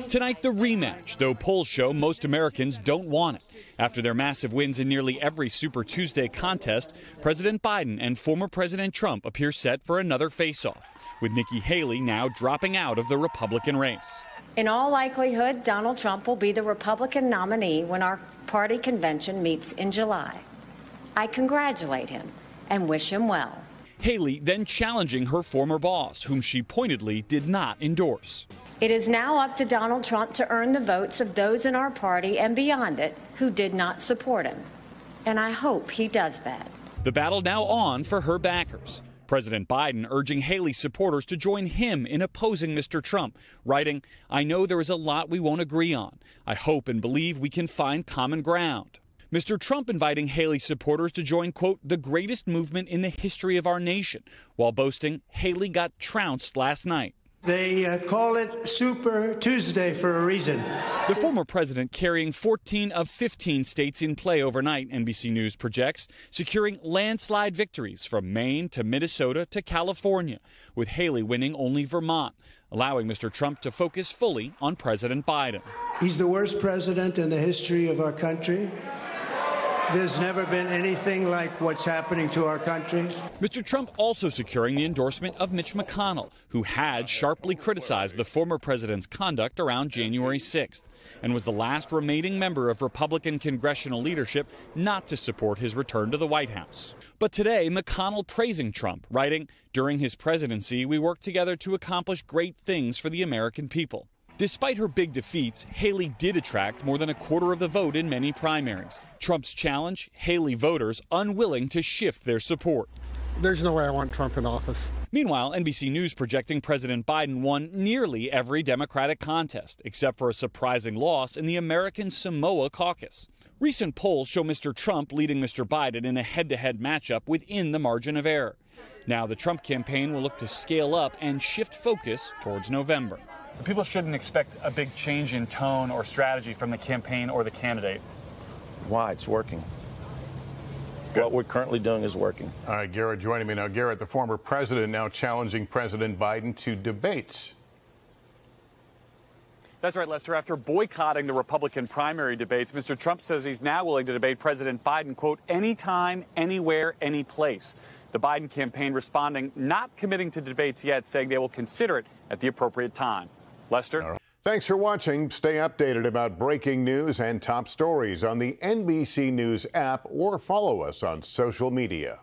Tonight, the rematch, though polls show most Americans don't want it. After their massive wins in nearly every Super Tuesday contest, President Biden and former President Trump appear set for another face-off, with Nikki Haley now dropping out of the Republican race. In all likelihood, Donald Trump will be the Republican nominee when our party convention meets in July. I congratulate him and wish him well. Haley then challenging her former boss, whom she pointedly did not endorse. It is now up to Donald Trump to earn the votes of those in our party and beyond it who did not support him. And I hope he does that. The battle now on for her backers. President Biden urging Haley supporters to join him in opposing Mr. Trump, writing, "I know there is a lot we won't agree on. I hope and believe we can find common ground." Mr. Trump inviting Haley supporters to join, quote, "the greatest movement in the history of our nation," while boasting Haley got trounced last night. They call it Super Tuesday for a reason. The former president carrying 14 of 15 states in play overnight, NBC News projects, securing landslide victories from Maine to Minnesota to California, with Haley winning only Vermont, allowing Mr. Trump to focus fully on President Biden. He's the worst president in the history of our country. There's never been anything like what's happening to our country. Mr. Trump also securing the endorsement of Mitch McConnell, who had sharply criticized the former president's conduct around January 6th and was the last remaining member of Republican congressional leadership not to support his return to the White House. But today, McConnell praising Trump, writing, "During his presidency, we worked together to accomplish great things for the American people." Despite her big defeats, Haley did attract more than a quarter of the vote in many primaries. Trump's challenge, Haley voters unwilling to shift their support. There's no way I want Trump in office. Meanwhile, NBC News projecting President Biden won nearly every Democratic contest, except for a surprising loss in the American Samoa caucus. Recent polls show Mr. Trump leading Mr. Biden in a head-to-head matchup within the margin of error. Now the Trump campaign will look to scale up and shift focus towards November. People shouldn't expect a big change in tone or strategy from the campaign or the candidate. Why? It's working. What we're currently doing is working. All right, Garrett joining me now. Garrett, the former president, now challenging President Biden to debates. That's right, Lester. After boycotting the Republican primary debates, Mr. Trump says he's now willing to debate President Biden, quote, anytime, anywhere, any place. The Biden campaign responding, not committing to debates yet, saying they will consider it at the appropriate time. Lester? Thanks for watching. Stay updated about breaking news and top stories on the NBC News app or follow us on social media.